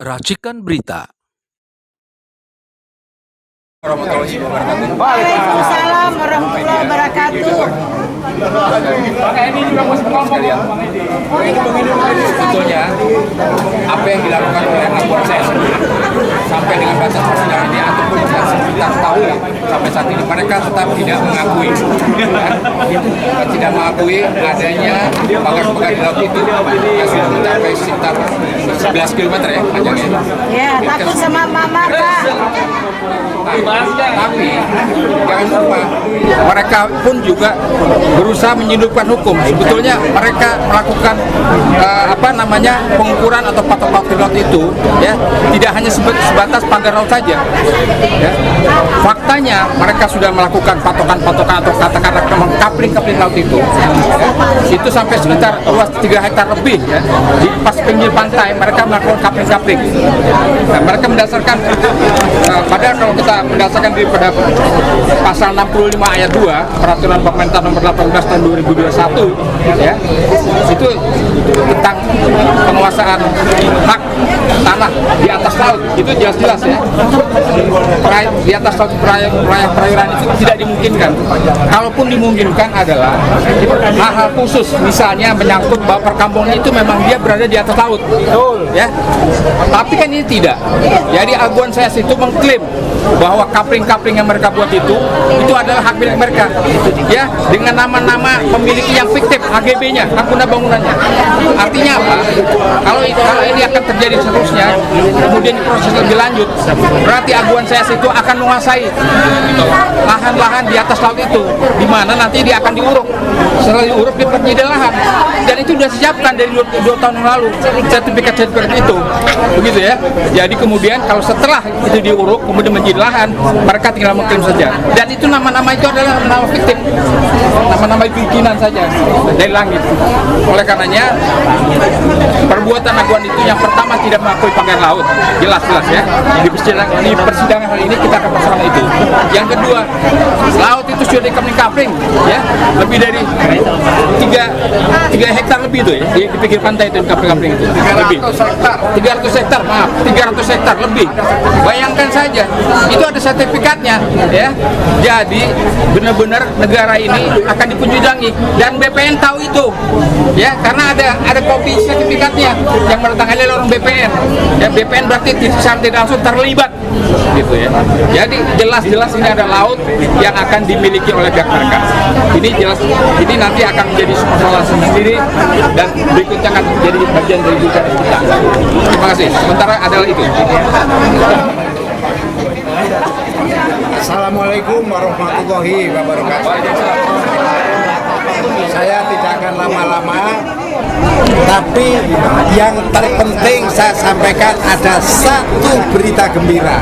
Racikan Berita. Waalaikumsalam warahmatullahi wabarakatuh. Sebetulnya apa yang dilakukan oleh anak saya sampai dengan batas persidangan ini ataupun kita tahu sampai saat ini mereka tetap tidak mengakui adanya pagar-pagar di laut itu yang sudah mencapai sekitar 11 km ya panjangnya. Ya, takut sama mama, Pak. Tapi jangan lupa mereka pun juga berusaha menyelundupkan hukum. Sebetulnya mereka melakukan pengukuran atau patok-patok di laut itu ya tidak hanya sebatas pagar laut saja. Ya. Faktanya mereka sudah melakukan patokan-patokan atau katakanlah kapling-kapling laut itu. Ya. Itu sampai sekitar luas 3 hektar lebih ya. Di pas pinggir pantai mereka melakukan kapling-kapling. Nah, mereka mendasarkan padahal kalau kita berdasarkan daripada pasal 65 ayat 2 Peraturan Pemerintah Nomor 18 Tahun 2021 ya, itu tentang penguasaan hak tanah di atas laut itu jelas-jelas ya. Di atas laut perairan itu tidak dimungkinkan. Kalaupun dimungkinkan adalah hal-hal khusus, misalnya menyangkut bahwa perkampungan itu memang dia berada di atas laut, ya. Tapi kan ini tidak. Jadi Aguan Seas itu mengklaim bahwa kapling-kapling yang mereka buat itu adalah hak milik mereka, ya, dengan nama-nama pemilik yang fiktif, HGB-nya, hak guna bangunannya. Artinya apa? Kalau ini akan terjadi seterusnya, kemudian proses lebih lanjut, berarti Aguan Seas itu akan menguasai lahan-lahan di atas laut itu, di mana nanti dia akan diuruk. Setelah diuruk dia penyedia lahan, dan itu sudah disiapkan dari 2 tahun yang lalu sertifikat itu, begitu ya. Jadi kemudian kalau setelah itu diuruk kemudian menjadi lahan, mereka tinggal mengklaim saja. Dan itu nama-nama itu adalah nama fiktif, nama-nama bikinan saja dari langit. Oleh karenanya perbuatan Aguan itu yang pertama tidak mengakui pagar laut, jelas-jelas ya. Di persidangan hari ini kita akan persoalan itu. Yang kedua, laut itu sudah dikapling-kapling ya, lebih dari 3 hektar lebih itu ya, di pinggir pantai itu kapling-kapling itu. 300 hektar lebih. Bayangkan saja, itu ada sertifikatnya ya. Jadi benar-benar negara ini akan dipunjudangi dan BPN tahu itu ya, karena ada kopi sertifikatnya yang menandatangani oleh orang BPN. Ya, BPN berarti secara tidak langsung terlibat gitu ya. Jadi jelas-jelas ini ada laut yang akan dimiliki oleh pihak mereka. Ini jelas, ini nanti akan menjadi persoalan sendiri dan berikutnya akan menjadi bagian dari bicara kita. Terima kasih. Sementara adalah itu. Assalamualaikum warahmatullahi wabarakatuh. Saya tidak akan lama-lama, tapi yang terpenting saya sampaikan ada satu berita gembira.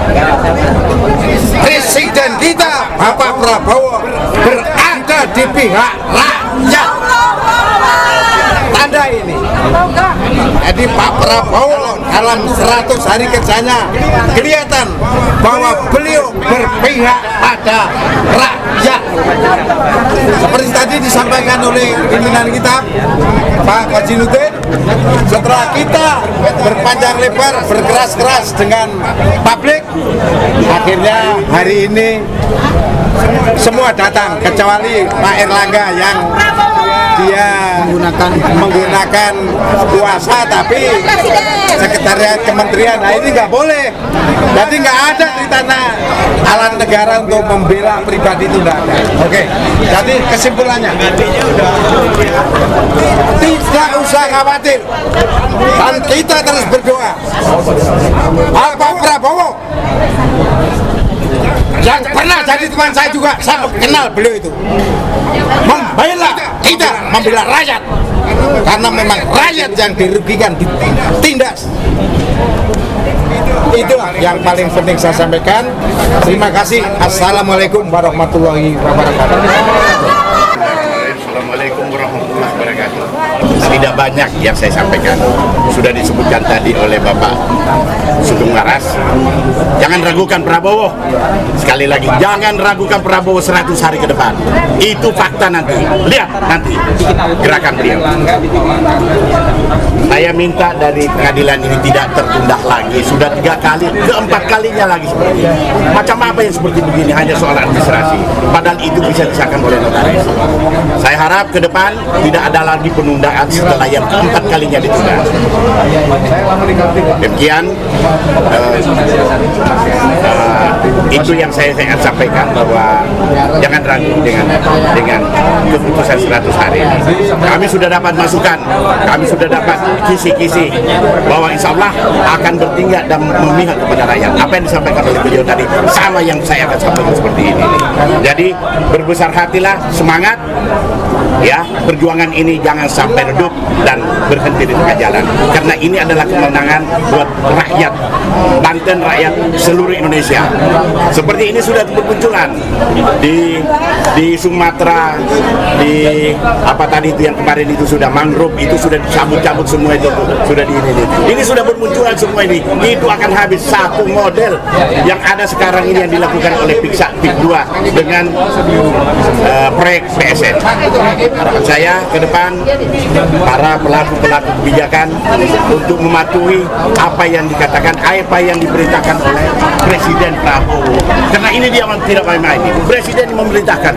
Presiden kita Bapak Prabowo berada di pihak rakyat. Tanda ini. Jadi Pak Prabowo dalam 100 hari kerjanya kelihatan bahwa beliau berpihak pada rakyat. Seperti tadi disampaikan oleh pimpinan kita Pak Fajrinuddin, setelah kita berpanjang lebar berkeras-keras dengan publik, akhirnya hari ini semua datang kecuali Pak Erlangga yang dia menggunakan kuasa tapi sekretariat kementerian. Nah ini nggak boleh. Jadi nggak ada di tanah alat negara untuk membela pribadi itu nggak ada. Oke. Jadi kesimpulannya tidak usah khawatir dan kita terus berdoa. Pak Prabowo yang pernah jadi teman saya juga, saya kenal beliau itu, membela kita, membela rakyat, karena memang rakyat yang dirugikan, ditindas. Itulah yang paling penting saya sampaikan. Terima kasih. Assalamualaikum warahmatullahi wabarakatuh. Assalamualaikum warahmatullahi wabarakatuh. tidak banyak yang saya sampaikan. Sudah disebutkan tadi oleh Bapak Sugeng Waras. Jangan ragukan Prabowo. Sekali lagi, jangan ragukan Prabowo 100 hari ke depan. Itu fakta nanti. Lihat nanti gerakan beliau. Saya minta dari pengadilan ini tidak tertunda lagi. Sudah 3 kali, keempat kalinya lagi seperti ini. Macam apa yang seperti begini hanya soal administrasi. Padahal itu bisa disahkan oleh notaris. Saya harap ke depan tidak ada lagi penundaan setelah yang keempat kalinya ditunda. Demikian itu yang saya sampaikan, bahwa jangan ragu dengan keputusan 100 hari ini. Kami sudah dapat masukan, kami sudah dapat kisi-kisi bahwa insya Allah akan bertindak dan memihak kepada rakyat. Apa yang disampaikan oleh beliau tadi sama yang saya akan sampaikan seperti ini. Jadi berbesar hatilah, semangat ya, perjuangan ini jangan sampai redup dan berhenti di tengah jalan, karena ini adalah kemenangan buat rakyat Banten, rakyat seluruh Indonesia. Seperti ini sudah bermunculan di Sumatera, di apa tadi itu yang kemarin itu sudah mangrove, itu sudah dicabut-cabut semua, itu sudah di ini sudah bermunculan semua ini. Itu akan habis satu model yang ada sekarang ini yang dilakukan oleh PIK 2 dengan proyek PSN. Harapan saya ke depan para pelaku-pelaku kebijakan untuk mematuhi apa yang dikatakan, apa yang diperintahkan oleh Presiden Prabowo. Karena ini dia tidak main-main. Presiden memerintahkan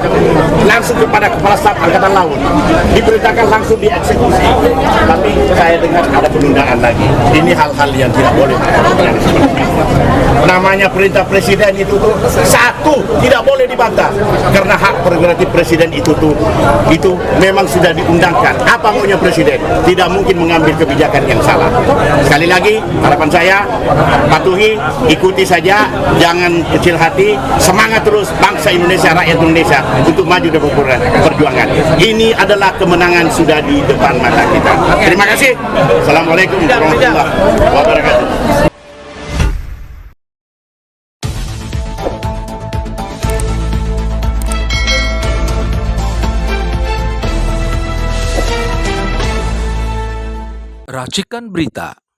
langsung kepada Kepala Staf Angkatan Laut, diperintahkan langsung dieksekusi. Tapi saya dengar ada penundaan lagi. Ini hal-hal yang tidak boleh. Namanya perintah Presiden itu tuh satu, tidak boleh dibantah, karena hak prerogatif Presiden itu memang sudah diundangkan. Apa maunya Presiden? Tidak mungkin mengambil kebijakan yang salah. Sekali lagi, harapan saya patuhi, ikuti saja, jangan kecil hati, semangat terus bangsa Indonesia, rakyat Indonesia untuk maju dan perjuangan. Ini adalah kemenangan sudah di depan mata kita. Terima kasih. Assalamualaikum warahmatullahi wabarakatuh. Racikan Berita